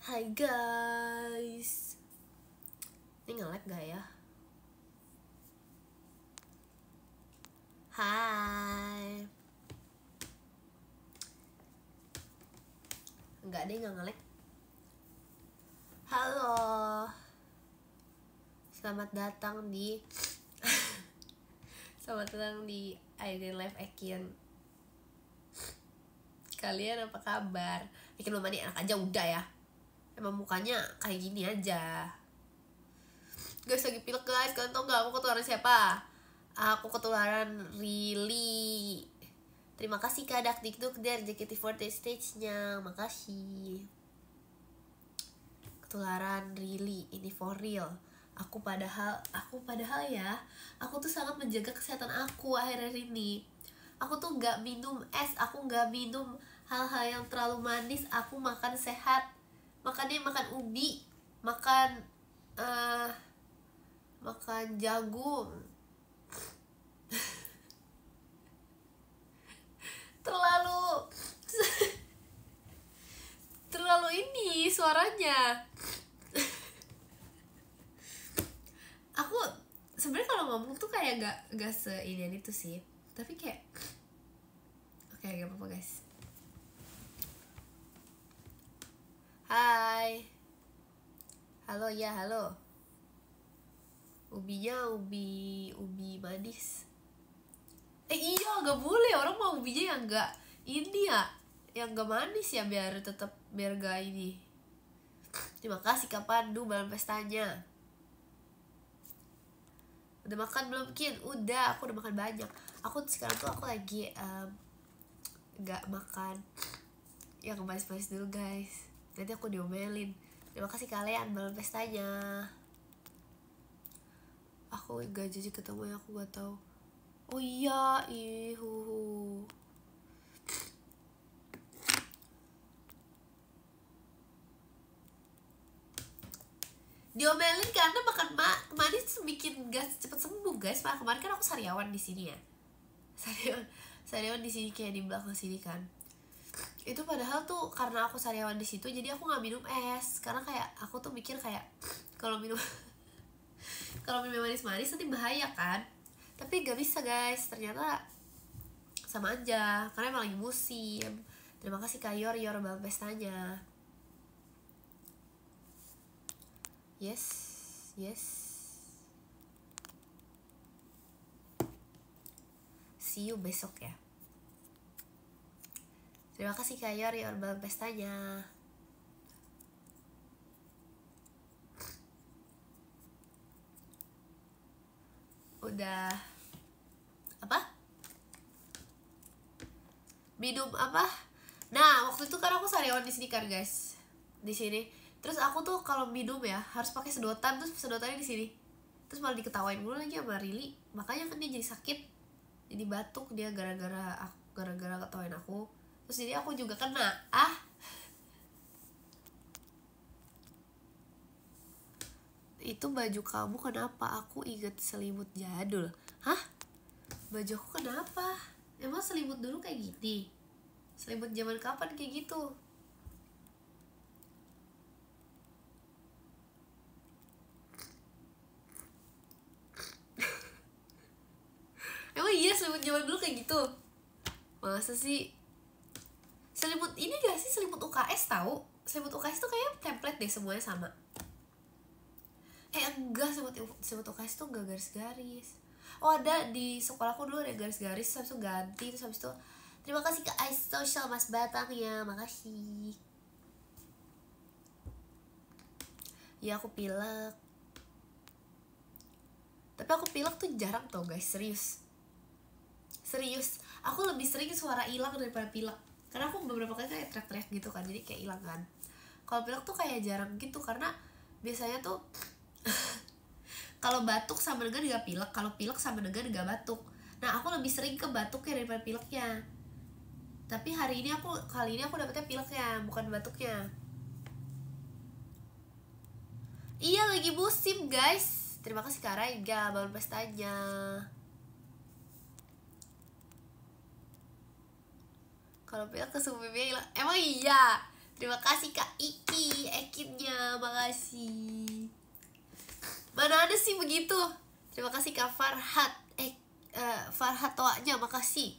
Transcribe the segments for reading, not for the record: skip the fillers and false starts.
Hai guys. Ini nge-lag gak ya? Hai. Enggak deh, gak nge-lag. Halo. Selamat datang di Selamat datang di ID Live Ekin. Kalian apa kabar? Ekin belum mandi, enak aja udah ya. Emang mukanya kayak gini aja. Guys, lagi pilek guys. Kalian tau gak aku ketularan siapa? Aku ketularan Rili. Terima kasih Kak Dakdikduk dari JKT48 stage-nya. Makasih. Ketularan Rili, ini for real. Aku padahal ya, aku tuh sangat menjaga kesehatan aku akhir-akhir ini. Aku tuh gak minum es, aku gak minum hal-hal yang terlalu manis. Aku makan sehat. Makannya makan ubi, makan jagung. terlalu ini suaranya. Aku sebenarnya kalau ngomong tuh kayak gak seinian itu sih, tapi kayak oke, gak apa-apa guys. Hai. Halo ya, halo. Ubinya ubi manis. Iya, gak boleh. Orang mau ubinya yang gak ini ya, yang gak manis ya, biar gak ini. Terima kasih Kak Pandu dalam pestanya. Udah makan belum Kin? Udah, aku udah makan banyak. Aku sekarang tuh aku lagi gak makan yang manis-manis dulu guys. Nanti aku diomelin. Terima kasih kalian dalam pestanya. Aku gak jadi ketemu yang aku gak tahu. Oh iya, diomelin karena makan manis bikin gak cepet sembuh guys. Kemarin kan aku sariawan di sini ya. Sariawan di sini kayak di belakang sini kan. Itu padahal tuh karena aku sariawan di situ, jadi aku nggak minum es karena kayak aku tuh mikir kayak kalau minum manis-manis nanti bahaya kan. Tapi gak bisa guys, ternyata sama aja karena emang lagi musim. Terima kasih Kak Yor bang pestanya. Yes. See you besok ya. Terima kasih Kak Yor bang pestanya. Udah apa? Minum apa? Nah, waktu itu kan aku sariawan di sini kan guys. Di sini. Terus aku tuh kalau minum ya harus pakai sedotan, terus sedotannya di sini. Terus malah diketawain mulu lagi sama Rili. Makanya kan dia jadi sakit. Jadi batuk dia gara-gara ketawain aku. Terus jadi aku juga kena. Itu baju kamu kenapa? Aku inget selimut jadul. Hah? Baju aku kenapa? Emang selimut dulu kayak gini? Selimut zaman kapan kayak gitu? Emang iya selimut zaman dulu kayak gitu? Masa sih? Selimut ini gak sih selimut UKS tahu? Selimut UKS tuh kayak template deh, semuanya sama. Enggak, selimut UKS tuh gak garis-garis. Oh ada, di sekolahku dulu ada garis-garis, habis itu ganti, terus habis itu terima kasih ke Ice Social Mas Batang ya, makasih. Ya aku pilek. Tapi aku pilek tuh jarang tau guys, serius. Aku lebih sering suara hilang daripada pilek. Karena aku beberapa kali kayak teriak-teriak gitu kan, jadi kayak hilang kan. Kalau pilek tuh kayak jarang gitu, karena biasanya tuh kalau batuk sama dengan gak pilek, kalau pilek sama dengan gak batuk. Nah aku lebih sering ke batuknya daripada pileknya. Tapi kali ini aku dapetnya pileknya, bukan batuknya. Iya lagi musim guys. Terima kasih Kak Raiga bangun pestanya. Kalau pilek ke suhu pipinya hilang. Emang iya. Terima kasih Kak Iki, Ekinnya, makasih. Mana ada sih begitu. Terima kasih Kak Farhat, Farhat Toanya, makasih.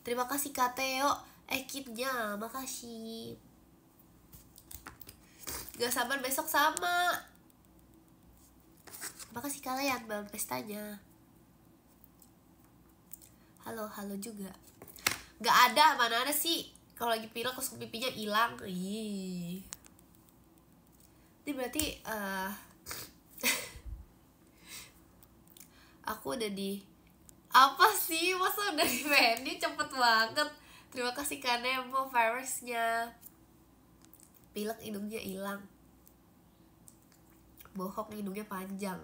Terima kasih Kak Teo, Ekinnya, makasih. Gak sabar besok sama. Makasih kalian bangun pestanya. Halo juga. Gak ada, mana ada sih. Kalau lagi pilek kosong pipinya hilang. Ih. Ini berarti aku udah di apa sih? Masa udah di venue cepet banget. Terima kasih Kak Nemo virusnya. Pilek hidungnya hilang. Bohong hidungnya panjang.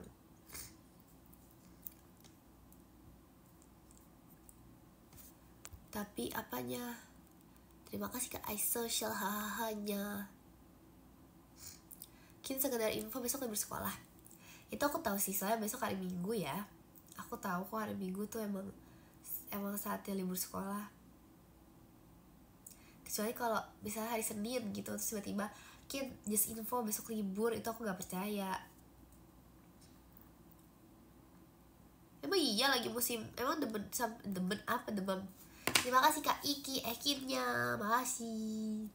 Tapi apanya? Terima kasih Kak iSocial hahahanya. Mungkin sekedar info besok libur sekolah. Itu aku tahu sih, soalnya besok hari Minggu ya. Aku tahu kok hari Minggu tuh emang saatnya libur sekolah. Kecuali kalau misalnya hari Senin gitu terus tiba-tiba Kin just info besok libur, itu aku nggak percaya. Emang iya lagi musim, emang demen apa demam. Terima kasih Kak Iki, Ekinnya, makasih.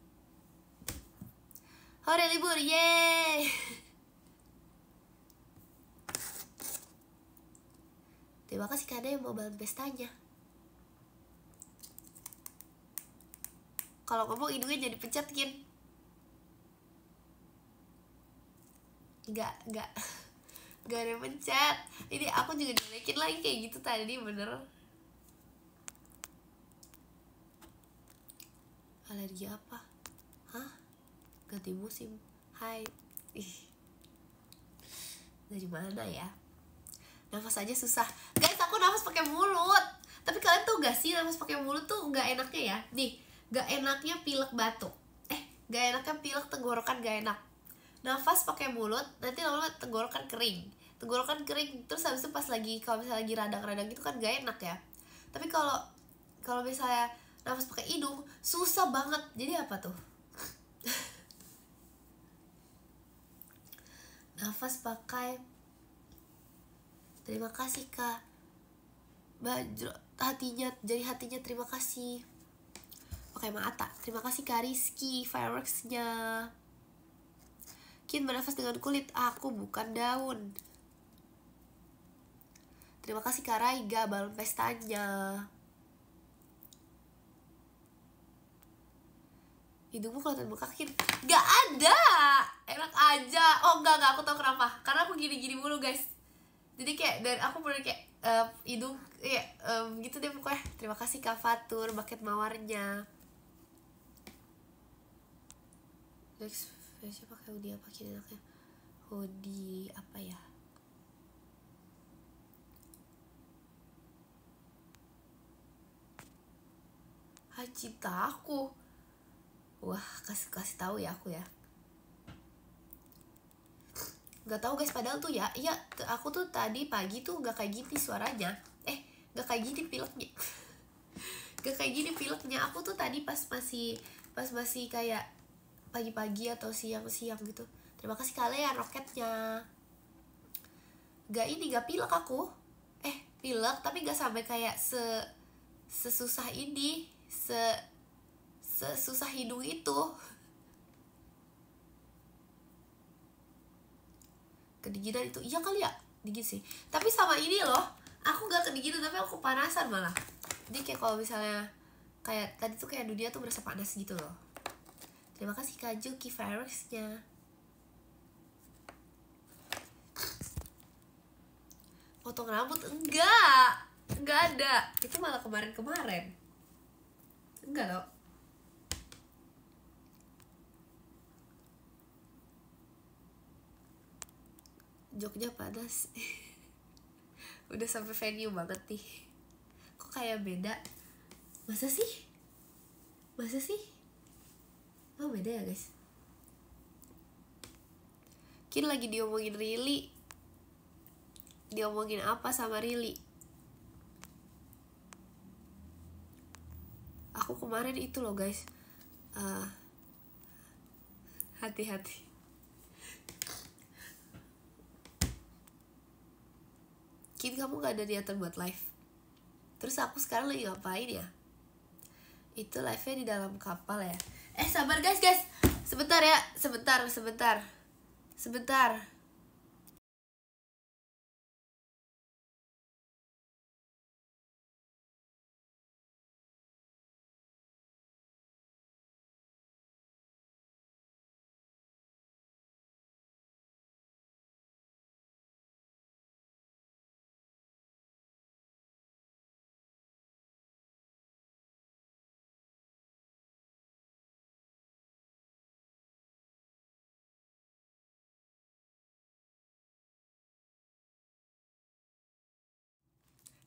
Hore libur, yeay. Terima kasih Kak yang mau bantu pestanya. Kalau ngomong hidungnya jadi pecat, Kin. Gak ada yang pecat. Ini aku juga dilekin lagi kayak gitu tadi, bener. Alergi apa? Hah? Ganti musim. Hai. Dari mana ya? Nafas aja susah. Guys, aku nafas pakai mulut. Tapi kalian tuh gak sih nafas pakai mulut tuh gak enaknya ya? Nih, gak enaknya pilek batuk. Gak enaknya pilek tenggorokan gak enak. Nafas pakai mulut, nanti lama-lama tenggorokan kering. Tenggorokan kering terus habis itu pas lagi kalau misalnya lagi radang-radang gitu kan gak enak ya. Tapi kalau misalnya nafas pakai hidung susah banget. Jadi apa tuh? Nafas pakai. Terima kasih Kak Bajro hatinya, jadi hatinya terima kasih. Pakai mata. Terima kasih Kak Rizky fireworksnya. Kin bernafas dengan kulit, aku bukan daun. Terima kasih Kak Raiga balon pestanya. Hidungmu kelihatan bengkak, Kin. Gak ada. Enak aja. Oh enggak, aku tahu kenapa. Karena aku gini-gini mulu guys. Jadi kayak, dan aku bener kayak hidung ya gitu deh pokoknya. Terima kasih Kak Fatur bucket mawarnya. Next fashion pakai hoodie apa kira enaknya? Hoodie apa ya? Cinta aku. Wah, kasih tahu ya aku ya. Gak tahu guys, padahal tuh ya, iya aku tuh tadi pagi tuh gak kayak gini suaranya. Gak kayak gini pileknya. Gak kayak gini pileknya. Aku tuh tadi pas masih kayak pagi-pagi atau siang-siang gitu. Terima kasih kalian roketnya. Gak pilek aku. Pilek tapi gak sampai kayak sesusah ini, sesusah hidung itu. Kedinginan itu iya kali ya, dingin sih. Tapi sama ini loh, aku gak kedinginan tapi aku panasan malah. Jadi kayak kalau misalnya kayak tadi tuh kayak dunia tuh berasa panas gitu loh. Terima kasih Kak Juki fireworksnya. Potong rambut enggak ada. Itu malah kemarin enggak loh. Joknya panas. Udah sampai venue banget nih. Kok kayak beda? Masa sih? Oh beda ya guys. Kin lagi diomongin Rili. Diomongin apa sama Rili? Aku kemarin itu loh guys, Hati-hati. Kin, kamu gak ada niatan buat live. Terus aku sekarang lagi ngapain ya? Itu live-nya di dalam kapal ya. Sabar guys. Sebentar ya. Sebentar.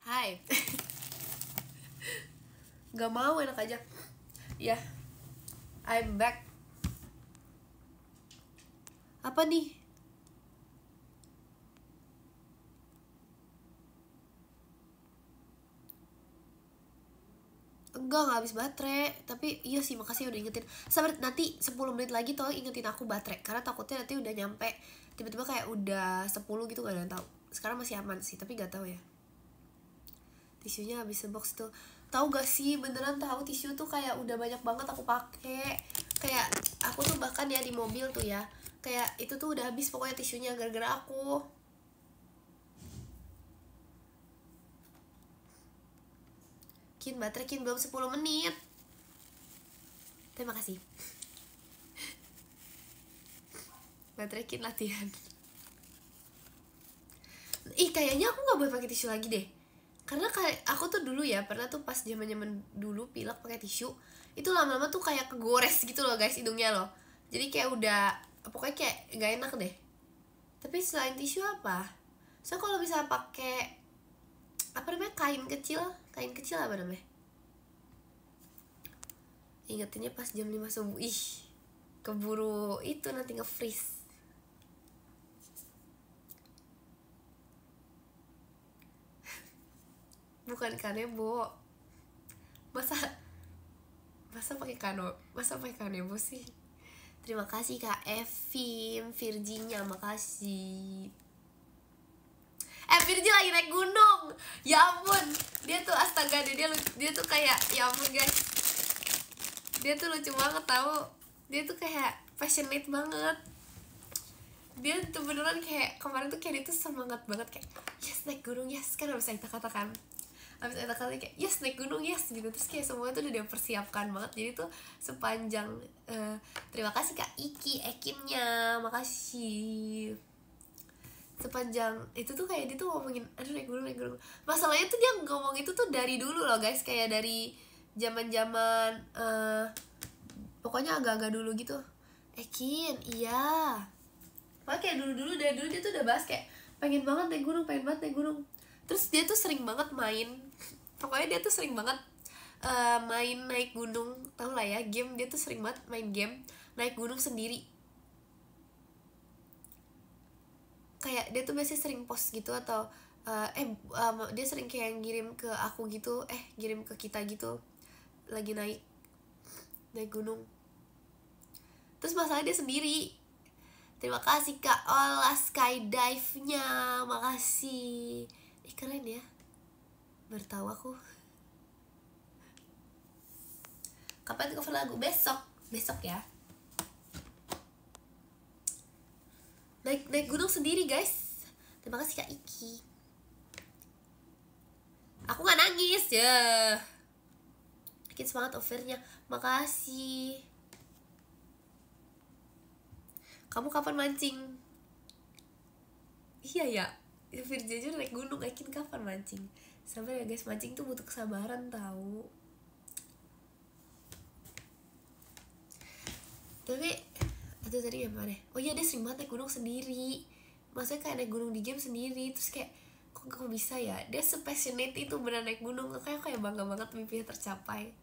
Hai. Gak mau, enak aja. Ya, I'm back. Apa nih? Enggak habis baterai. Tapi iya sih, makasih udah ingetin. Sabar, nanti 10 menit lagi tolong ingetin aku baterai. Karena takutnya nanti udah nyampe tiba-tiba kayak udah 10 gitu, gak ada yang tahu. Sekarang masih aman sih, tapi gak tahu ya. Tisunya habis sebox tuh. Tahu gak sih, beneran tahu tisu tuh kayak udah banyak banget aku pakai. Kayak aku tuh bahkan ya di mobil tuh ya, kayak itu tuh udah habis pokoknya tisunya gara-gara aku. Kin, baterai Kin belum 10 menit. Terima kasih. Baterai Kin latihan. Kayaknya aku gak boleh pakai tisu lagi deh. Karena kayak aku tuh dulu ya pernah tuh pas zaman dulu pilek pakai tisu, itu lama-lama tuh kayak kegores gitu loh guys hidungnya loh. Jadi kayak udah pokoknya kayak gak enak deh. Tapi selain tisu apa? So kalau bisa pakai apa namanya, kain kecil apa namanya? Ingetinnya pas jam 5 subuh. Keburu itu nanti nge-freeze. Bukan kanebo. Masa pakai kanebo sih? Terima kasih Kak Evim, Virginia, makasih. Virgi lagi naik gunung. Ya ampun, dia tuh astaga, dia tuh kayak, ya ampun guys, dia tuh lucu banget tahu. Dia tuh kayak passionate banget. Dia tuh beneran kayak kemarin tuh kayak dia tuh semangat banget kayak yes naik gunung yes, kan harus kita katakan. Abis ada kali kayak yes naik gunung yes gitu, terus kayak semuanya tuh udah dipersiapkan banget. Jadi tuh sepanjang terima kasih Kak Ekimnya, makasih. Sepanjang itu tuh kayak dia tuh ngomongin aduh naik gunung. Masalahnya tuh dia ngomong itu tuh dari dulu loh guys, kayak dari zaman pokoknya agak-agak dulu gitu. Ekin iya, pokoknya kayak dari dulu dia tuh udah bahas kayak pengen banget naik gunung. Terus dia tuh sering banget main, pokoknya dia tuh sering banget main naik gunung, tau lah ya game. Dia tuh sering banget main game naik gunung sendiri. Kayak dia tuh biasanya sering post gitu atau dia sering kayak ngirim ke aku gitu, ngirim ke kita gitu lagi naik gunung. Terus masalah dia sendiri. Terima kasih Kak Ola skydive-nya, makasih. Keren ya, baru tahu aku. Kapan cover lagu? Besok ya. Naik gunung sendiri guys. Terima kasih Kak Iki. Aku gak nangis ya. Bikin semangat offernya. Makasih. Kamu kapan mancing? Iya ya, Virja aja naik gunung, Aikin kapan mancing? Sabar ya guys, mancing tuh butuh kesabaran tahu. Tapi itu tadi gimana? Oh iya, dia sering banget naik gunung sendiri. Maksudnya kayak naik gunung di game sendiri. Terus kayak kok bisa ya? Dia se-passionate itu bener naik gunung. Kayak bangga banget mimpinya tercapai.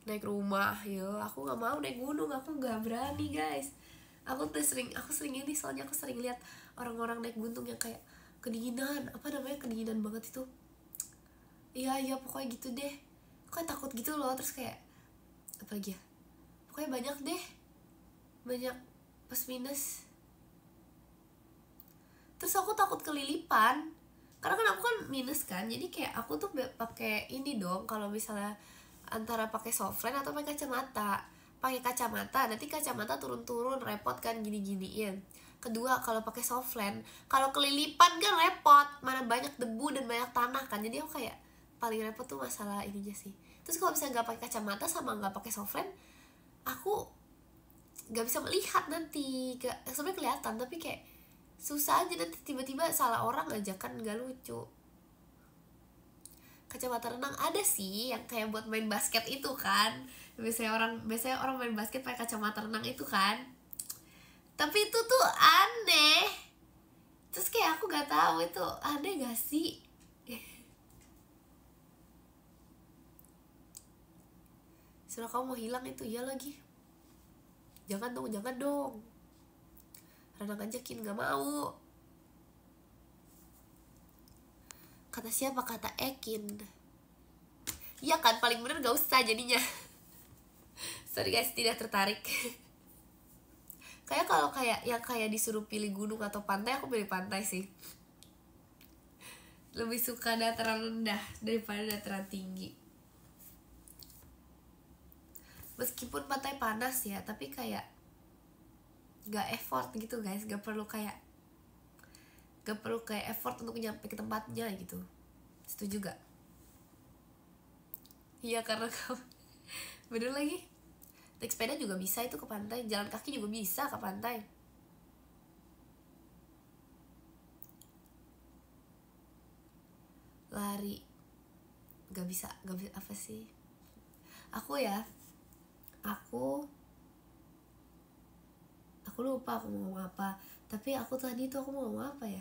Naik rumah, aku nggak mau naik gunung, aku nggak berani guys. Aku sering ini, soalnya aku sering lihat orang-orang naik gunung yang kayak kedinginan, apa namanya, kedinginan banget itu. Iya pokoknya gitu deh. kayak takut gitu loh. Terus kayak apa lagi ya, pokoknya banyak deh, banyak plus minus. Terus aku takut kelilipan karena kan aku kan minus kan, jadi kayak aku tuh pakai ini dong kalau misalnya antara pakai softline atau pakai kacamata. Pakai kacamata nanti kacamata turun-turun repot kan gini-giniin. Kedua kalau pakai softline, kalau kelilipan kan repot, mana banyak debu dan banyak tanah kan, jadi aku kayak paling repot tuh masalah ininya sih. Terus kalau misalnya nggak pakai kacamata sama nggak pakai softline, aku nggak bisa melihat nanti, sebenarnya kelihatan tapi kayak susah aja, nanti tiba-tiba salah orang aja kan, nggak lucu. Kacamata renang ada sih yang kayak buat main basket itu kan, biasanya orang main basket pakai kacamata renang itu kan, tapi itu tuh aneh. Terus kayak aku nggak tahu itu aneh gak sih. Suruh kamu mau hilang itu, iya lagi. Jangan dong. Renang ajakin, gak mau. Kata siapa? Kata Ekin. Iya kan, paling bener gak usah jadinya. Sorry guys, tidak tertarik. Kalau kayak disuruh pilih gunung atau pantai, aku pilih pantai sih. Lebih suka dataran rendah daripada dataran tinggi. Meskipun pantai panas ya, tapi kayak gak effort gitu guys, gak perlu kayak effort untuk nyampe ke tempatnya gitu. Setuju gak? Iya karena kamu bener lagi, naik sepeda juga bisa itu ke pantai, jalan kaki juga bisa ke pantai. Lari gak bisa apa sih, aku lupa aku mau ngomong apa. Tapi aku tadi tuh aku mau ngomong apa ya,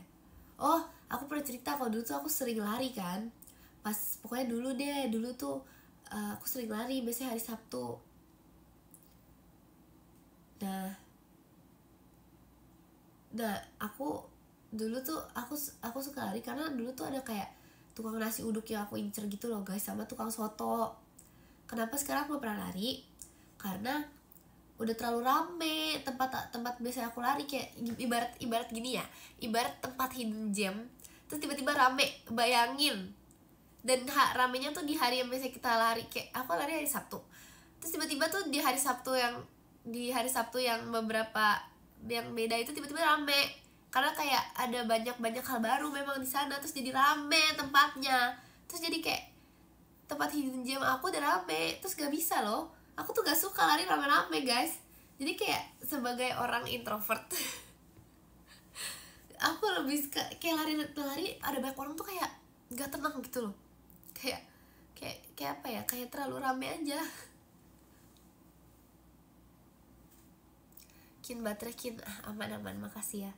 oh aku pernah cerita kalau dulu tuh aku sering lari kan, pas pokoknya dulu tuh aku sering lari biasanya hari Sabtu. Nah aku dulu tuh aku suka lari karena dulu tuh ada kayak tukang nasi uduk yang aku incer gitu loh guys, sama tukang soto. Kenapa sekarang aku gak pernah lari? Karena udah terlalu rame tempat biasa aku lari, kayak ibarat gini ya, ibarat tempat hidden gem terus tiba-tiba rame, bayangin. Dan ramenya tuh di hari yang biasa kita lari, kayak aku lari hari Sabtu, terus tiba-tiba tuh di hari Sabtu yang beberapa yang beda itu tiba-tiba rame karena kayak ada banyak hal baru memang di sana, terus jadi rame tempatnya. Terus jadi kayak tempat hidden gem aku udah rame, terus gak bisa loh. Aku tuh gak suka lari rame-rame guys. Jadi kayak sebagai orang introvert aku lebih suka kayak lari ada banyak orang tuh kayak gak tenang gitu loh. Kayak apa ya, kayak terlalu rame aja. Kin baterai kin, aman makasih ya.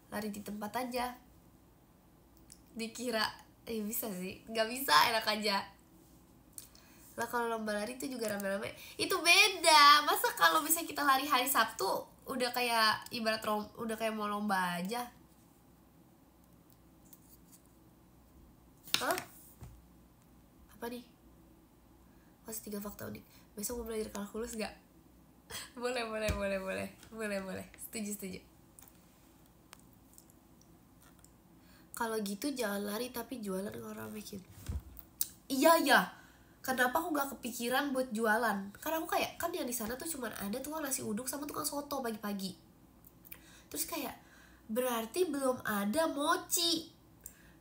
Lari di tempat aja. Dikira bisa sih, nggak bisa, enak aja lah. Kalau lomba lari itu juga rame-rame, itu beda. Masa kalau misalnya kita lari hari Sabtu udah kayak ibarat udah kayak mau lomba aja. Hah? Apa nih? Masih 3 fakta unik. Besok mau belajar kalkulus gak? boleh. Setuju. Kalau gitu jangan lari tapi jualan kalau ramekin. Iya. Kenapa aku gak kepikiran buat jualan? Karena aku kayak kan yang di sana tuh cuman ada tukang nasi uduk sama tukang soto pagi-pagi. Terus kayak berarti belum ada mochi.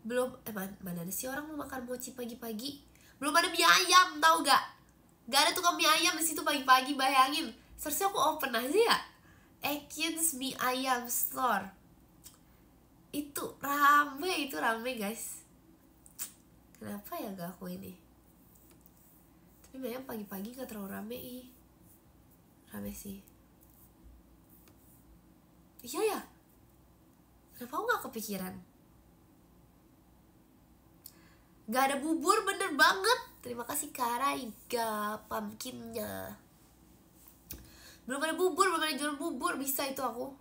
Belum mana ada sih orang mau makan mochi pagi-pagi? Belum ada mie ayam, tau gak? Gak ada tukang mie ayam di situ pagi-pagi, bayangin. Seharusnya aku open aja ya, Ekin's Mie Ayam Store. Itu rame guys. Kenapa ya gak aku ini? Tapi memang pagi-pagi gak terlalu rame Rame sih. Iya ya, kenapa aku gak kepikiran? Gak ada bubur, bener banget. Terima kasih Karaiga pumpkinnya. Belum ada bubur, belum ada jualan bubur. Bisa itu aku.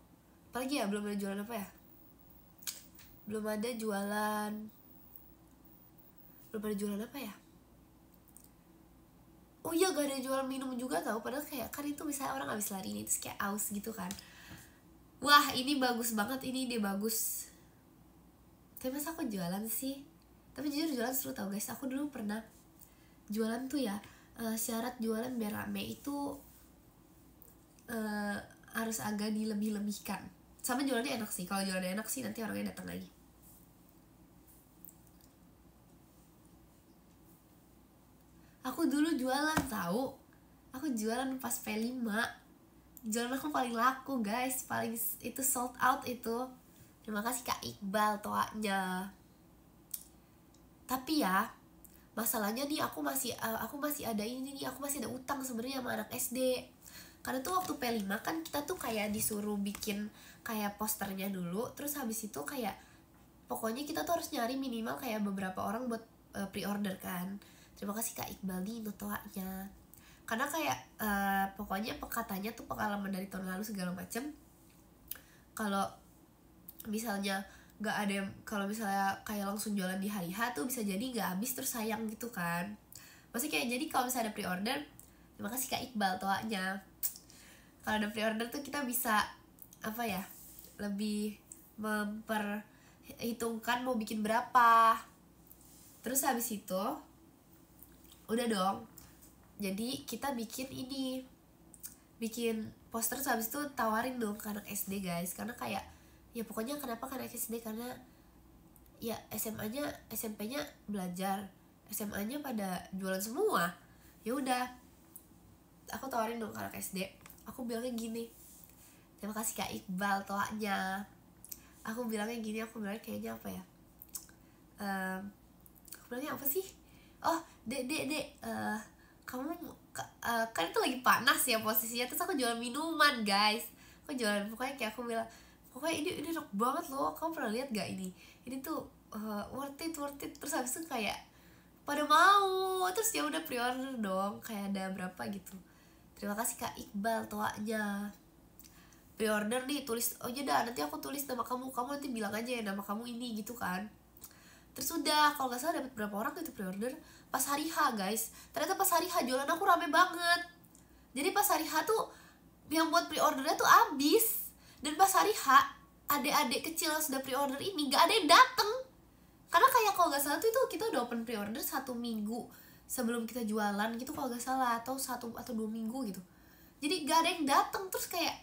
Apalagi ya, belum ada jualan apa ya? Belum ada jualan belum ada jualan apa ya. Oh iya, gak ada jual minum juga tau. Padahal kayak kan itu misalnya orang habis lari ini terus kayak aus gitu kan. Wah ini bagus banget, ini ide bagus. Tapi masa aku jualan sih? Tapi jujur jualan seru tau guys. Aku dulu pernah jualan tuh ya, syarat jualan biar rame itu harus agak dilebih-lebihkan. Sama jualannya enak sih. Kalau jualannya enak sih nanti orangnya datang lagi. Aku dulu jualan tahu. Aku jualan pas P5. Jualan aku paling laku guys, paling itu sold out itu. Terima kasih Kak Iqbal toanya. Tapi ya masalahnya nih aku masih ada ini nih, aku masih ada utang sebenarnya sama anak SD. Karena tuh waktu P5 kan kita tuh kayak disuruh bikin kayak posternya dulu, terus habis itu kayak pokoknya kita tuh harus nyari minimal kayak beberapa orang buat pre-order kan. Terima kasih Kak Iqbal nih toanya. Karena kayak pokoknya katanya tuh pengalaman dari tahun lalu segala macem, kalau misalnya nggak ada, kalau misalnya kayak langsung jualan di hari H tuh bisa jadi nggak habis terus sayang gitu kan. Maksudnya kayak jadi kalau misalnya ada pre-order, terima kasih Kak Iqbal toanya, kalau ada pre-order tuh kita bisa apa ya, lebih memperhitungkan mau bikin berapa. Terus habis itu udah dong, jadi kita bikin poster, habis itu tawarin dong ke anak SD guys. Karena kayak ya pokoknya kenapa kan anak SD, karena ya SMP-nya belajar, SMA-nya pada jualan semua. Ya udah, aku tawarin dong ke anak SD. Aku bilangnya gini, terima kasih Kak Iqbal toanya. Aku bilangnya kayaknya apa ya, aku bilangnya apa sih, oh dek kamu kan itu lagi panas ya posisinya, terus aku jualan minuman guys. Aku jualan, pokoknya kayak aku bilang, pokoknya ini enak banget loh, kamu pernah lihat gak ini tuh worth it. Terus habis itu kayak pada mau, terus ya udah pre-order dong, kayak ada berapa gitu. Terima kasih Kak Iqbal toanya. Pre-order nih, tulis, oh ya dah nanti aku tulis nama kamu nanti bilang aja ya nama kamu ini gitu kan. Terus udah, kalau nggak salah dapat berapa orang itu pre-order pas hari H guys. Ternyata pas hari H jualan aku rame banget. Jadi pas hari H tuh yang buat pre-ordernya tuh abis. Dan pas hari H adik-adik kecil yang sudah pre-order ini nggak ada yang dateng. Karena kayak kalau nggak salah tuh itu kita udah open pre-order 1 minggu sebelum kita jualan gitu kalau nggak salah, atau 1 atau 2 minggu gitu. Jadi nggak ada yang dateng. Terus kayak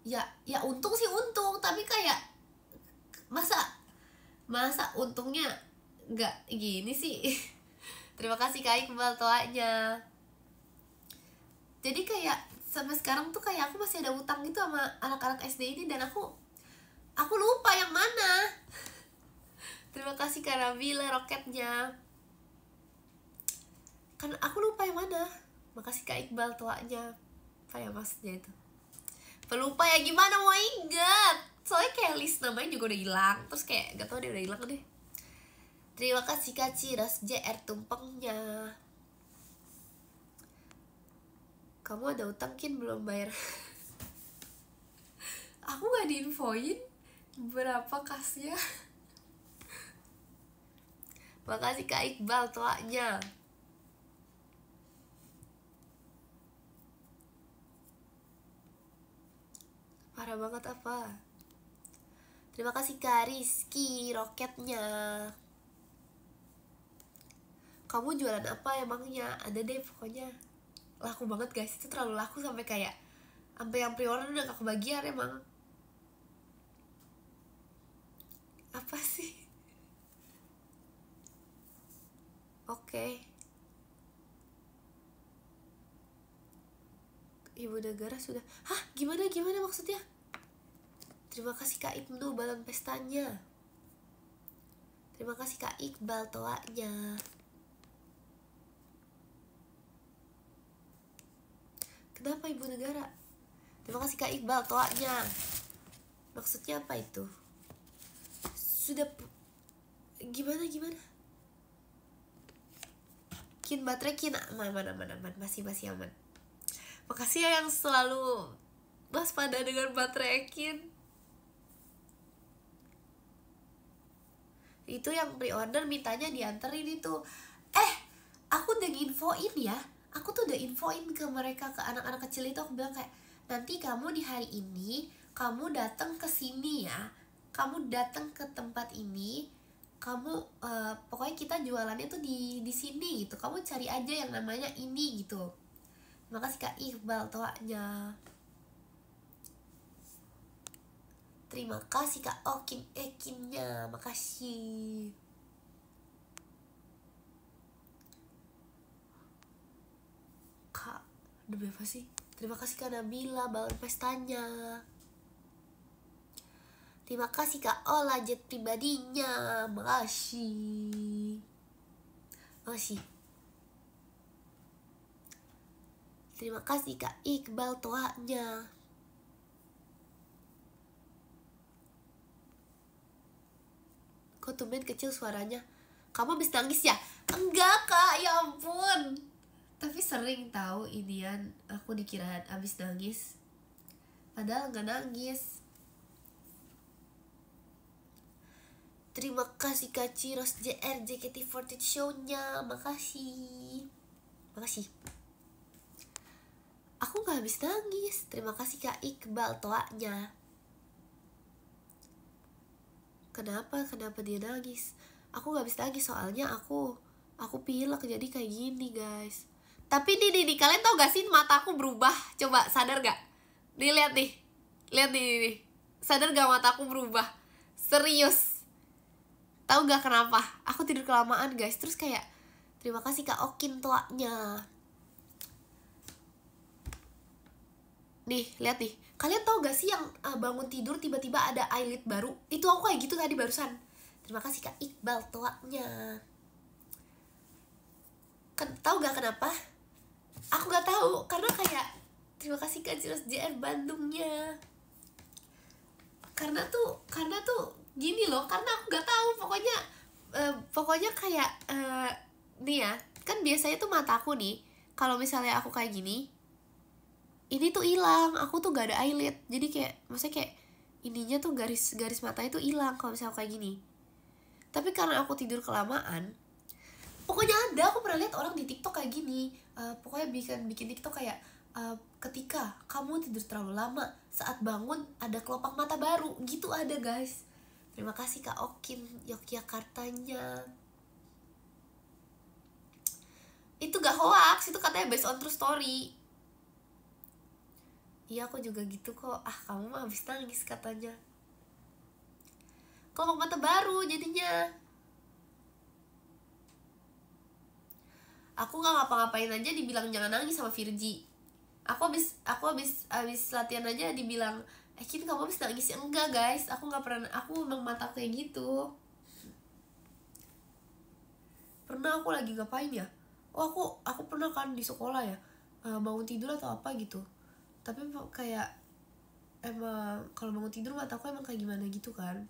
ya untung sih untung, tapi kayak masa untungnya nggak gini sih. Terima kasih Kak Iqbal toanya. Jadi kayak sampai sekarang tuh kayak aku masih ada utang gitu sama anak-anak SD ini, dan aku lupa yang mana. Terima kasih Kak Nabila roketnya, kan aku lupa yang mana. Makasih Kak Iqbal toanya. Apa ya maksudnya itu, pelupa ya, gimana mau inget, soalnya kayak list namanya juga udah hilang. Terus kayak gak tau dia udah hilang deh. Terima kasih Kak Ciras JR tumpengnya. Kamu ada utang Kin belum bayar. Aku gak diinfoin berapa kasnya. Makasih Kak Iqbal toanya. Parah banget apa. Terima kasih Kak Rizky roketnya. Kamu jualan apa emangnya? Ada deh pokoknya. Laku banget guys, itu terlalu laku sampai kayak sampai yang pre-order udah gak kebagian emang. Apa sih? Oke. Ibu negara sudah. Hah? Gimana maksudnya? Terima kasih Kak Ibnu balon pestanya. Terima kasih Kak Iqbal toanya. Kenapa Ibu negara? Terima kasih Kak Iqbal toanya. Maksudnya apa itu? Sudah gimana? Kin baterai Kin aman, masih aman. Makasih ya yang selalu waspada dengan baterai Kin. Itu yang pre-order mintanya dianterin itu. Aku udah nginfoin ya, aku tuh udah infoin ke mereka, ke anak-anak kecil itu. Aku bilang kayak, nanti kamu di hari ini kamu datang ke sini ya, kamu datang ke tempat ini, kamu pokoknya kita jualannya tuh di sini gitu, kamu cari aja yang namanya ini gitu. Makasih Kak Iqbal toanya. Terima kasih Kak Okin Ekinnya, makasih. Kak, demi apa sih? Terima kasih Kak Nabila balon pestanya. Terima kasih Kak Ola jet pribadinya, makasih. Makasih. Terima kasih Kak Iqbal toanya. Kok tumben kecil suaranya? Kamu habis nangis ya? Enggak Kak, ya ampun. Tapi sering tahu inian, aku dikira habis nangis, padahal nggak nangis. Terima kasih Kak Ciros JR JKT48 show-nya, makasih. Makasih. Aku nggak habis nangis. Terima kasih Kak Iqbal toanya. Kenapa dia nangis? Aku nggak habis nangis soalnya aku pilek jadi kayak gini guys. Tapi nih, kalian tau gak sih mata aku berubah? Coba sadar gak? Nih lihat nih. Lihat nih. Sadar gak mata aku berubah? Serius. Tahu gak kenapa? Aku tidur kelamaan guys. Terus kayak, terima kasih Kak Okin toanya. Nih, lihat nih. Kalian tau gak sih yang bangun tidur tiba-tiba ada eyelid baru? Itu aku kayak gitu tadi barusan. Terima kasih Kak Iqbal toanya. Tahu gak kenapa? Aku gak tahu, karena kayak terima kasih Kak Ciros JR Bandungnya. Karena tuh gini loh, karena aku gak tahu, pokoknya kayak nih ya, kan biasanya tuh mataku nih, kalau misalnya aku kayak gini, ini tuh hilang, aku tuh gak ada eyelid, jadi kayak maksudnya kayak ininya tuh garis matanya tuh hilang kalau misalnya kayak gini. Tapi karena aku tidur kelamaan, pokoknya aku pernah lihat orang di TikTok kayak gini, pokoknya bikin TikTok kayak ketika kamu tidur terlalu lama, saat bangun ada kelopak mata baru gitu, ada guys. Terima kasih Kak Okin Yogyakartanya. Itu gak hoax, itu katanya based on true story. Iya aku juga gitu kok. Kamu mah habis nangis katanya. Kelopak mata baru jadinya. Aku nggak ngapa-ngapain aja dibilang jangan nangis sama Virgi. Aku habis latihan aja dibilang, Kin kamu habis nangis ya? Enggak guys, aku nggak pernah. Aku memang mata kayak gitu. Pernah aku lagi ngapain ya? Aku pernah kan di sekolah ya, bangun tidur atau apa gitu. Tapi kayak emang kalau bangun tidur mataku emang kayak gimana gitu kan.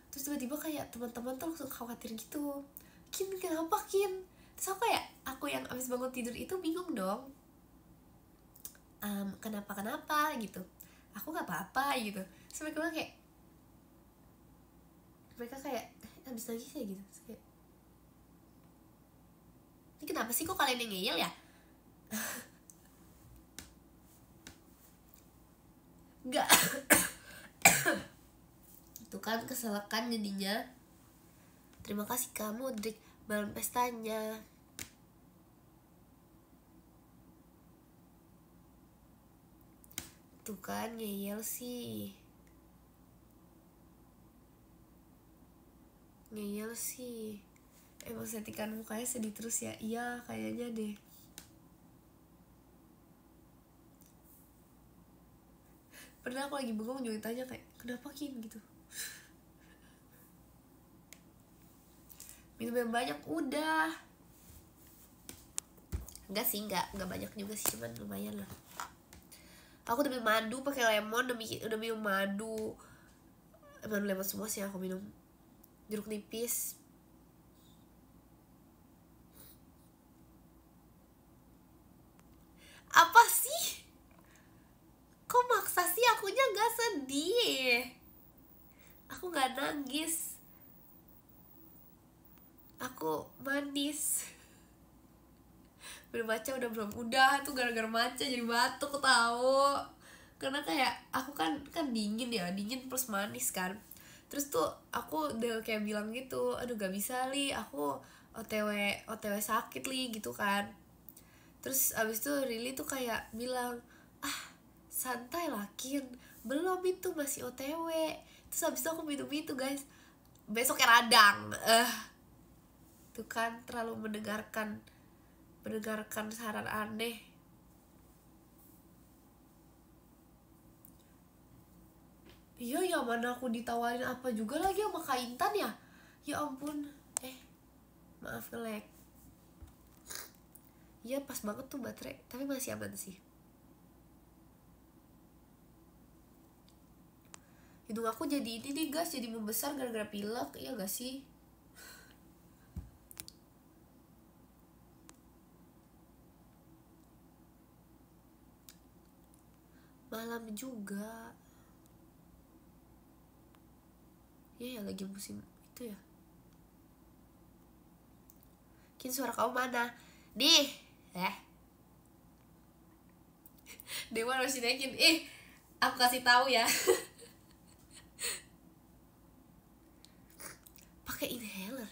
Terus tiba-tiba kayak teman-teman tuh langsung khawatir gitu. Kin kenapa Kin? Terus aku yang abis bangun tidur itu bingung dong, kenapa gitu. Aku nggak apa-apa gitu. Terus mereka kayak abis nangis ya gitu. Terus kayak, ini kenapa sih kok kalian yang ngeyel ya? Nggak. Itu kan kesalahan jadinya. Terima kasih kamu Drik balon pestanya. Tuh kan ngeyel sih. Emang settingan mukanya sedih terus ya? Iya kayaknya deh. Pernah aku lagi bengong juga tanya kayak, kenapa Kin gitu. Minum yang banyak udah. Enggak sih, enggak banyak juga sih, cuman lumayan lah. Aku udah minum madu pakai lemon, udah minum madu. Emang lemon semua sih aku minum. Jeruk nipis. Apa sih? Kok maksa sih, akunya gak sedih. Aku gak nangis. aku manis. Bermaca udah tuh gara-gara maca jadi batuk tahu. Karena kayak aku kan dingin ya, dingin plus manis kan. Terus tuh aku udah kayak bilang gitu, aduh gak bisa li, aku OTW sakit li gitu kan. Terus abis itu Rili tuh kayak bilang, ah santai lah Kin, belum itu masih OTW. Terus abis itu aku minum itu guys, besoknya radang. Tuh kan terlalu mendengarkan saran aneh. Iya ya, mana aku ditawarin apa juga lagi sama Kak Intan ya. Ya ampun. Maaf nge-lag. Iya pas banget tuh baterai, tapi masih aman sih. Hidung aku jadi ini nih guys, jadi membesar gara-gara pilek, iya gak sih? Malam juga. Ya lagi musim itu ya. Kin suara kamu mana? Nih. Dewa harus dinaikin. Aku kasih tahu ya. Pakai inhaler.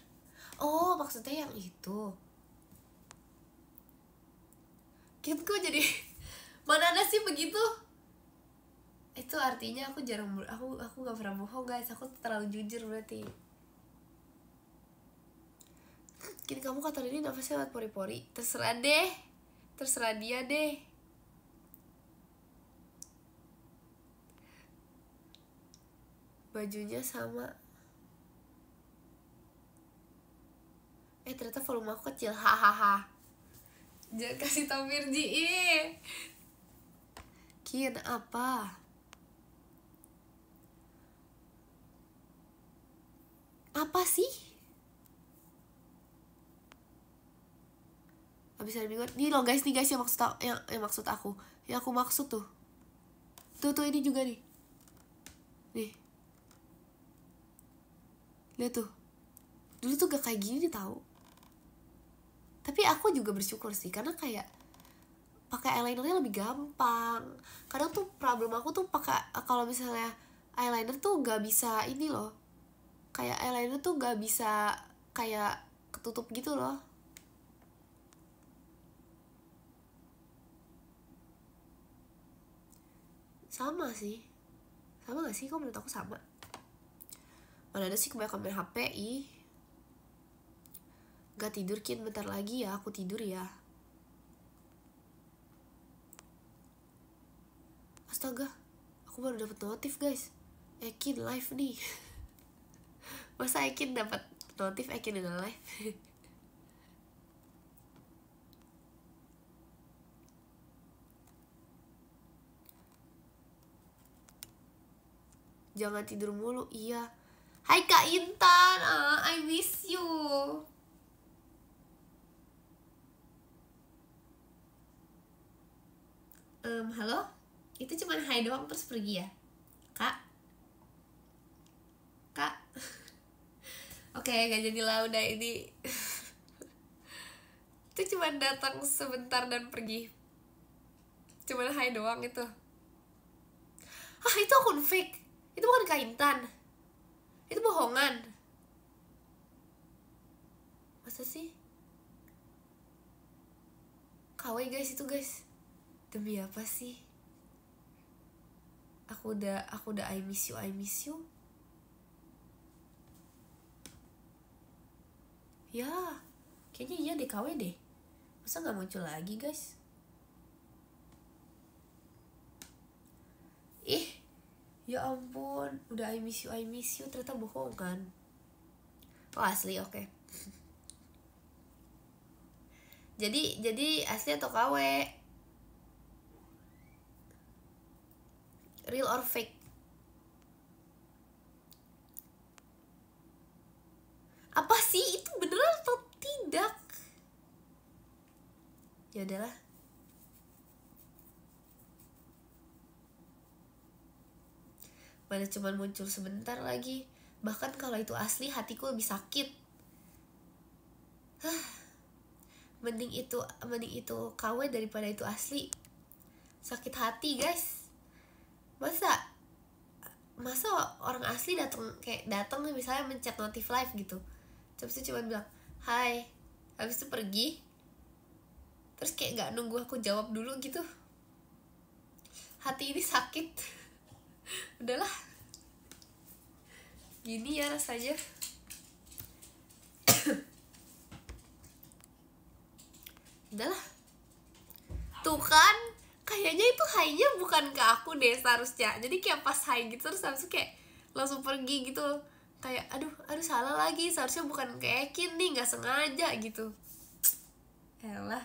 Oh, maksudnya yang itu. Kin kok jadi mana ada sih begitu? Itu artinya aku aku nggak pernah bohong guys, aku terlalu jujur berarti. Kini kamu kata ini nafasnya lewat pori-pori. Terserah deh, terserah dia deh. Bajunya sama. Ternyata volume aku kecil, hahaha. Jangan kasih tau Mirji. Kin apa? Apa sih? Abis hari minggu nih loh guys, yang maksud aku, yang aku maksud tuh ini juga nih lihat tuh, dulu tuh gak kayak gini tahu. Tapi aku juga bersyukur sih, karena kayak pakai eyelinernya lebih gampang. Kadang tuh problem aku tuh pakai, kalau misalnya eyeliner tuh gak bisa ini loh, kayak eyeliner tuh gak bisa kayak ketutup gitu loh. Sama sih, sama gak sih? Kok menurut aku sama? Mana ada sih kebanyakan main HP. Gak tidur Kin, bentar lagi ya aku tidur ya. Astaga, aku baru dapet notif guys, Ekin live nih. Masa Ekin dapat notif Ekin udah live? Jangan tidur mulu. Iya. Hai Kak Intan, I miss you. Halo? Itu cuman hai doang terus pergi ya? Kak? Oke, gak jadilah udah ini. Itu cuman datang sebentar dan pergi. Cuman hai doang itu. Itu akun fake. Itu bukan Kak Intan. Itu bohongan. Masa sih? KW guys itu guys. Demi apa sih? Aku udah I miss you. Ya, kayaknya iya deh KW deh. Masa gak muncul lagi guys? Ya ampun, udah I miss you ternyata bohong kan? Oh asli, oke. Jadi asli atau KW? Real or fake? Apa sih itu, beneran atau tidak? Ya udahlah. Mana cuman muncul sebentar lagi. Bahkan kalau itu asli hatiku lebih sakit. mending itu KW daripada itu asli. Sakit hati guys. Masa orang asli datang misalnya mencet notif live gitu, terus itu cuma bilang hai, habis itu pergi, terus kayak nggak nunggu aku jawab dulu gitu. Hati ini sakit. Udahlah, gini ya rasanya. Udahlah, tuh kan kayaknya itu high-nya bukan ke aku deh seharusnya. Jadi kayak pas high gitu terus habis itu kayak langsung pergi gitu. Kayak aduh salah lagi, seharusnya bukan ke Ekin nih, nggak sengaja gitu. Elah.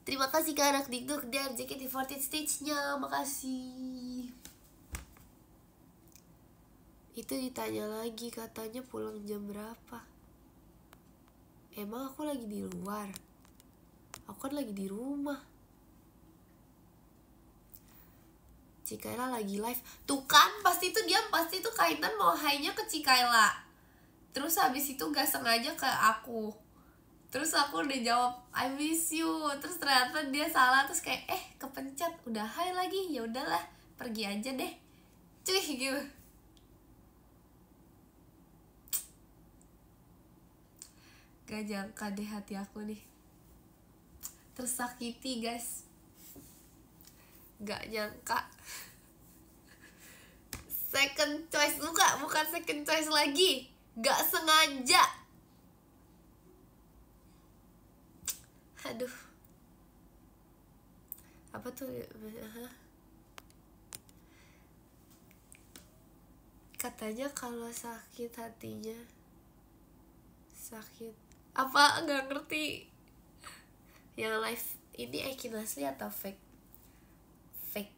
Terima kasih ke anak dikduk dan JKT48 stage-nya, makasih. Itu ditanya lagi, katanya pulang jam berapa. Emang aku lagi di luar? Aku kan lagi di rumah. Cikaela lagi live. Tuh kan, pasti itu kaitan mau high-nya ke Cikaela. Terus habis itu gak sengaja ke aku. Terus aku udah jawab I miss you. Terus ternyata dia salah, terus kayak kepencet, udah high lagi. Ya udahlah, pergi aja deh. Cuy gitu. Gak jangka deh hati aku nih, tersakiti guys. Gak nyangka. Second choice, bukan second choice lagi. Gak sengaja. Aduh. Apa tuh? Katanya kalau sakit hatinya, sakit apa, nggak ngerti. Yang live ini Ekin asli atau fake? Fake.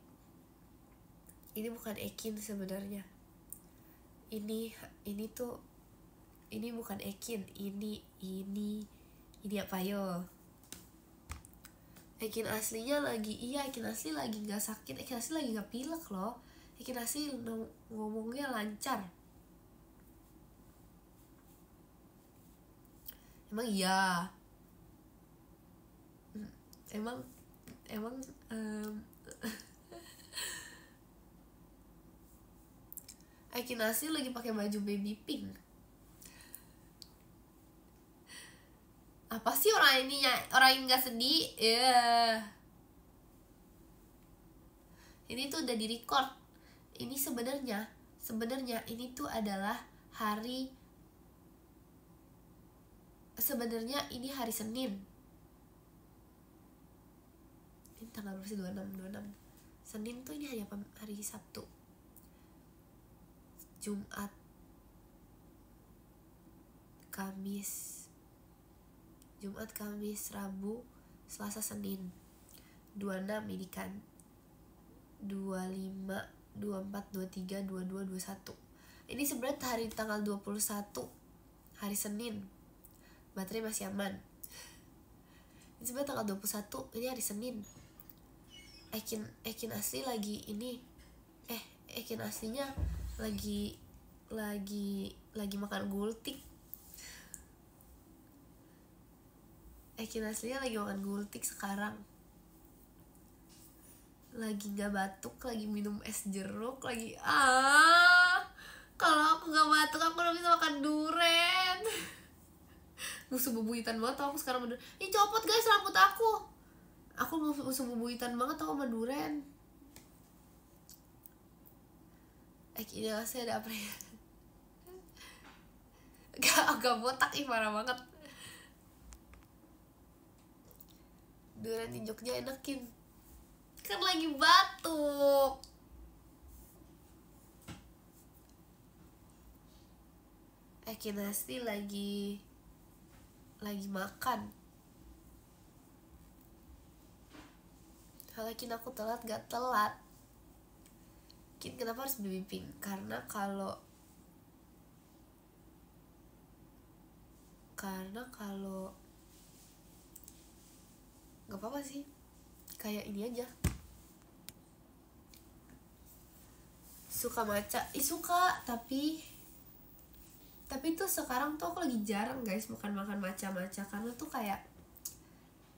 Ini bukan Ekin sebenarnya. Ini bukan Ekin. Ini apa yo? Ekin aslinya lagi, Ekin asli lagi nggak sakit. Ekin asli lagi nggak pilek loh. Ekin asli ngomongnya lancar. Emang iya. Emang Ekin asli lagi pakai baju baby pink. Apa sih orang yang nggak sedih? Ini tuh udah di record. Ini sebenarnya ini tuh adalah hari. Sebenarnya ini hari Senin. Ini tanggal berapa sih? 26. Senin tuh ini hari apa? Hari Sabtu, Jumat, Kamis, Rabu, Selasa, Senin. 26 ini kan. 25, 24, 23, 22, 21. Ini sebenarnya hari tanggal 21, hari Senin. Baterai masih aman. Ini sebenarnya tanggal 21, ini hari Senin. Ekin asli lagi ini. Ekin aslinya lagi makan gultik. Ekin aslinya lagi makan gultik sekarang. Lagi gak batuk, lagi minum es jeruk, lagi kalau aku gak batuk aku udah bisa makan durian. Musuh bebuyutan banget tau aku sekarang. Ih copot guys rambut aku musuh bebuyutan banget tau sama durian. Ini asli ada apa ya? Agak botak, parah banget. Durian di Jogja enakin. Kan lagi batuk. Kinasti lagi makan. Halakin aku telat gak telat. Kenapa harus baby pink? Karena kalau gak apa-apa sih, kayak ini aja. Suka matcha, suka, tapi Tapi tuh sekarang tuh aku lagi jarang guys makan maca-maca, karena tuh kayak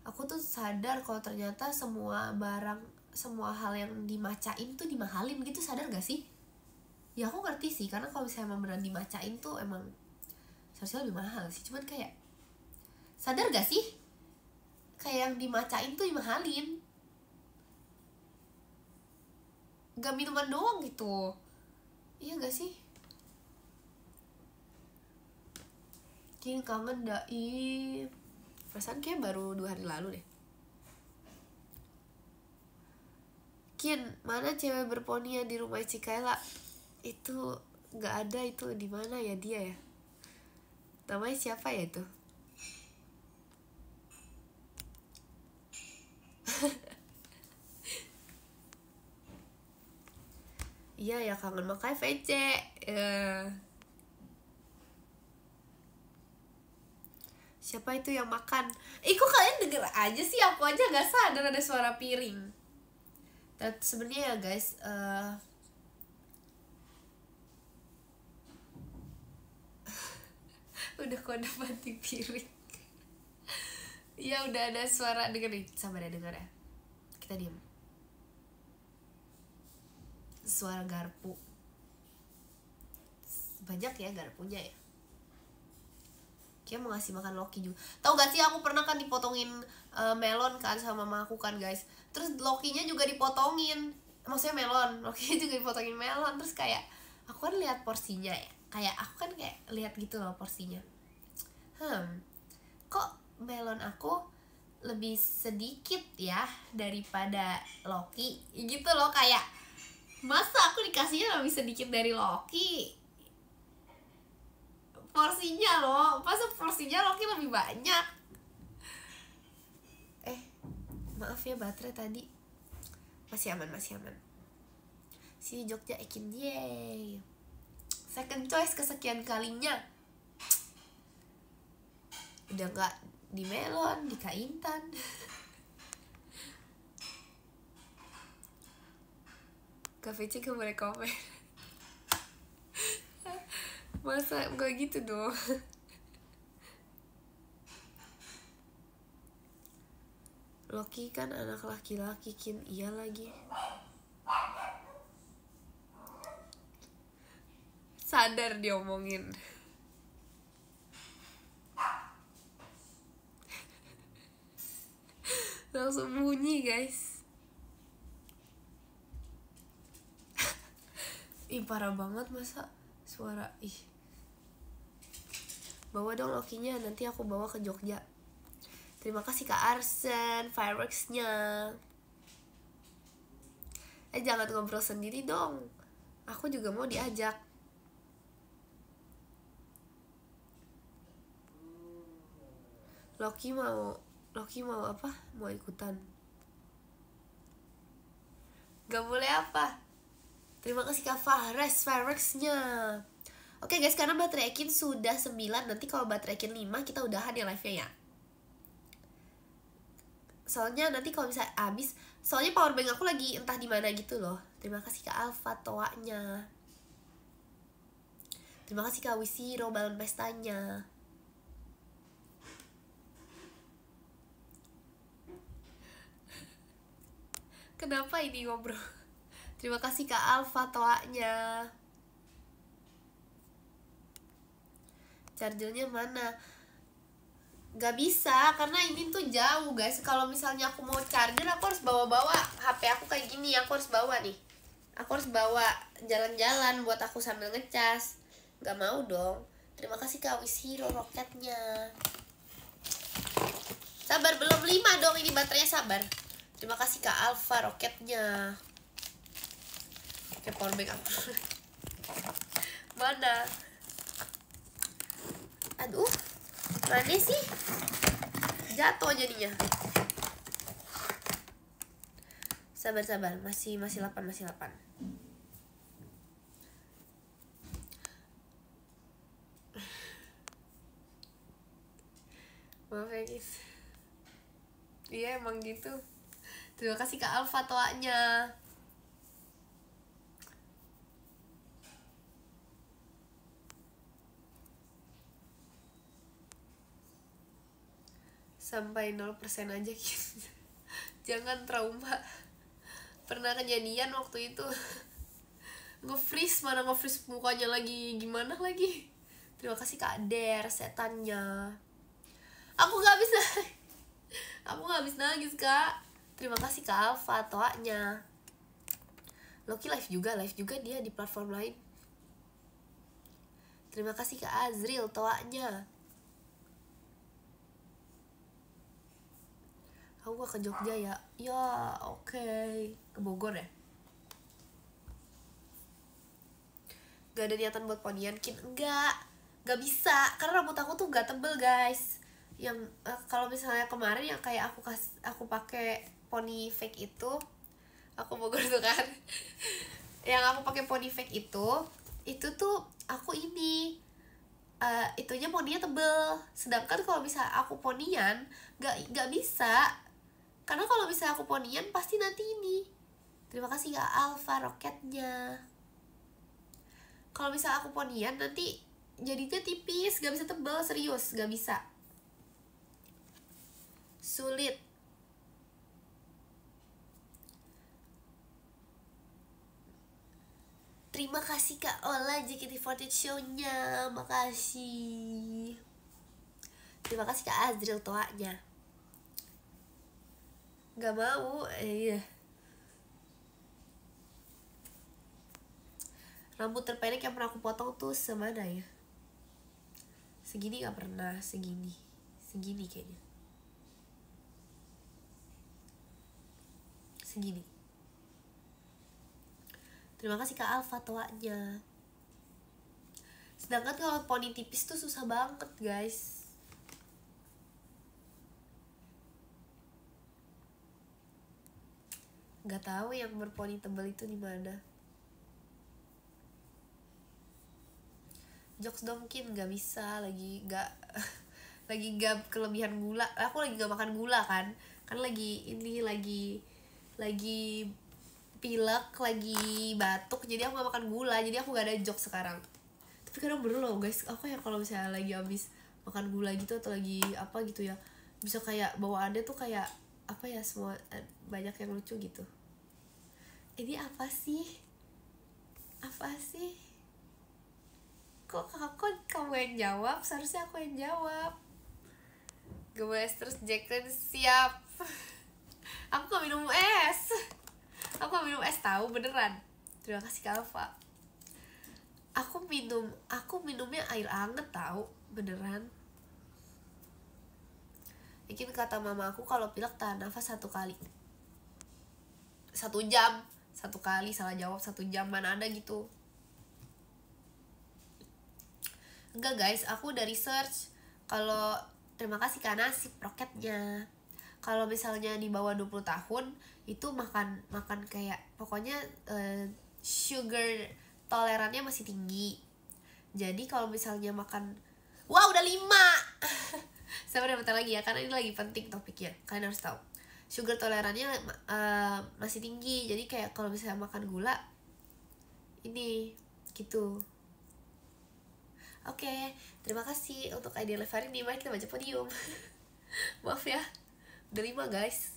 aku tuh sadar kalau ternyata semua barang, semua hal yang dimacain tuh dimahalin gitu, sadar gak sih? Ya aku ngerti sih, karena kalau misalnya emang beneran dimacain tuh emang seharusnya lebih mahal sih, cuman kayak sadar gak sih kayak yang dimacain tuh dimahalin, gak minuman doang gitu, iya gak sih? Kin kangen Daim, perasaan kayak baru 2 hari lalu deh. Kin, mana cewek berponi yang di rumah Cikaela? Itu nggak ada, itu di mana ya dia ya? Namanya siapa ya itu? Iya ya, kangen makanya VC. Siapa itu yang makan? Kok kalian denger aja sih, aku aja nggak sadar ada suara piring. Dan sebenarnya ya guys, udah kode mati piring. Ya udah ada suara, denger nih, sabar ya, denger ya. Kita diam. Suara garpu. Banyak ya garpunya ya. Dia mau ngasih makan Loki juga. Tahu gak sih, aku pernah kan dipotongin melon kan sama mama aku kan guys. Terus Lokinya juga dipotongin. Maksudnya melon, Lokinya juga dipotongin melon. Terus kayak aku kan lihat porsinya ya. Kayak aku kan kayak lihat gitu loh porsinya. Kok melon aku lebih sedikit ya daripada Loki gitu loh, kayak masa aku dikasihnya lebih sedikit dari Loki porsinya loh, masa porsinya Loki lebih banyak. Maaf ya baterai tadi. Masih aman si Jogja Ekin, yeay, second choice kesekian kalinya. Udah gak di melon, di Kaintan. KVC gak boleh komen. Masa gak gitu dong. Loki kan anak laki-laki, Kin. Iya lagi. Sadar diomongin. Langsung bunyi guys. Parah banget masa suara. Bawa dong Lokinya, nanti aku bawa ke Jogja. Terima kasih Kak Arsen fireworksnya. Jangan ngobrol sendiri dong, aku juga mau diajak. Loki mau apa? Mau ikutan? Gak boleh apa? Terima kasih Kak Fahres fireworksnya. Oke guys, karena baterai Ekin sudah 9, nanti kalau baterai Ekin 5 kita udahan ya live-nya ya. Soalnya nanti kalau misalnya habis, soalnya powerbank aku lagi entah di mana gitu loh. Terima kasih Kak Alfa toanya. Terima kasih Kak Wisiro balon pestanya. Kenapa ini ngobrol? Terima kasih Kak Alfa toanya. Chargernya mana? Gak bisa, karena ini tuh jauh guys. Kalau misalnya aku mau charger, aku harus bawa-bawa HP aku kayak gini. Aku harus bawa nih. Aku harus bawa jalan-jalan buat aku sambil ngecas. Gak mau dong. Terima kasih Kak Wishiro roketnya. Sabar, belum 5 dong ini baterainya, sabar. Terima kasih Kak Alfa roketnya. Oke, powerbank aku. Mana? Aduh, mana sih? Jatuh jadinya. Sabar, masih 8. Maaf ya guys. Iya emang gitu. Terima kasih Kak Alfa toanya. sampai 0% aja gitu. Jangan trauma. Pernah kejadian waktu itu nge-freeze, mana nge-freeze mukanya lagi gimana lagi. Terima kasih Kak Der, setannya. Aku gak bisa. Aku gak habis nangis Kak. Terima kasih Kak Alfa, toanya. Loki live juga dia di platform lain. Terima kasih Kak Azril, toanya. Aku gak ke Jogja ya. Ya oke. Ke Bogor ya. Gak ada niatan buat ponian Kin. Gak bisa. Karena rambut aku tuh gak tebel guys. Yang kalau misalnya kemarin yang kayak aku pakai poni fake itu. Aku Bogor tuh kan. Yang aku pakai poni fake itu tuh aku ini itunya poninya tebel. Sedangkan kalau bisa aku ponian gak bisa. Karena kalau misalnya aku ponian pasti nanti ini. Terima kasih Kak Alfa roketnya. Kalau misalnya aku ponian nanti jadinya tipis, gak bisa tebel, serius, gak bisa. Sulit. Terima kasih Kak Ola JKT48 show-nya. Makasih. Terima kasih Kak Azril toanya. Gak mau, iya. Rambut terpendek yang pernah aku potong tuh semana ya? Segini gak pernah, segini kayaknya. Segini. Terima kasih Kak Alfa toanya. Sedangkan kalau poni tipis tuh susah banget guys. Gak tahu yang berponi tebal itu di mana. Jokes dongkin gak bisa, lagi gak kelebihan gula. Aku lagi gak makan gula kan lagi pilek, lagi batuk, jadi aku gak makan gula, jadi aku gak ada jokes sekarang. Tapi kadang bener loh guys, aku ya kalau misalnya lagi habis makan gula gitu atau lagi apa gitu ya, bisa kayak bawaannya tuh kayak apa ya, semua banyak yang lucu gitu. Ini apa sih? Kok kamu yang jawab? Seharusnya aku yang jawab. Gemes terus Jacqueline siap. Aku gak minum es. Aku gak minum es tahu beneran. Terima kasih Kak Alfa. Aku minumnya air anget tahu beneran. Mungkin kata mama aku kalau pilek tahan nafas 1 kali. 1 jam. 1 kali salah jawab 1 jam, mana ada gitu. Enggak guys, aku udah research. Kalau terima kasih Kak Nasib roketnya. Kalau misalnya di bawah 20 tahun itu makan kayak pokoknya sugar tolerannya masih tinggi. Jadi kalau misalnya makan, wah udah 5. Sabar bentar lagi ya, karena ini lagi penting topiknya. Kalian harus tahu. Sugar tolerannya masih tinggi. Jadi kayak kalau misalnya makan gula ini gitu. Oke, terima kasih untuk ID live hari ini. Mari kita baca podium. Maaf ya, udah 5 guys.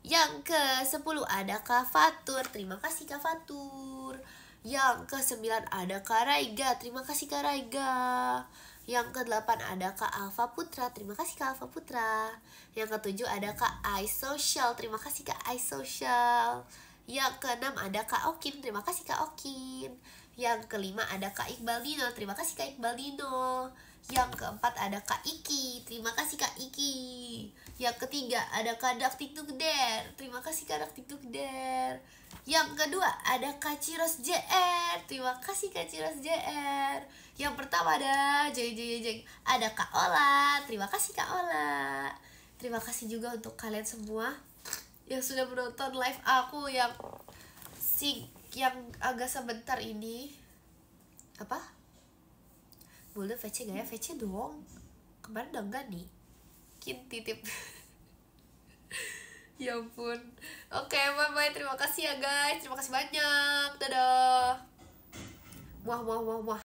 Yang ke-10 ada Kak Fatur. Terima kasih Kak Fatur. Yang ke-9 ada Kak Raiga. Terima kasih Kak Raiga. Yang ke-8 ada Kak Alfa Putra. Terima kasih Kak Alfa Putra. Yang ke-7 ada Kak iSocial. Terima kasih Kak iSocial. Yang ke-6 ada Kak Okin. Terima kasih Kak Okin. Yang ke-5 ada Kak Iqbal Dino. Terima kasih Kak Iqbal Dino. Yang ke-4 ada Kak Iki. Terima kasih Kak Iki. Yang ke-3 ada Kak Daktiktuk Der. Terima kasih Kak Daktiktuk Der. Yang kedua ada Kak Ciros JR. Terima kasih Kak Ciros JR. Yang pertama ada ada Kak Ola. Terima kasih Kak Ola. Terima kasih juga untuk kalian semua yang sudah menonton live aku yang agak sebentar ini. Apa? Boleh VC gak ya? VC dong. Kemarin udah enggak nih. Kin titip. Ya ampun. Oke, bye-bye. Terima kasih ya guys. Terima kasih banyak. Dadah. Muah.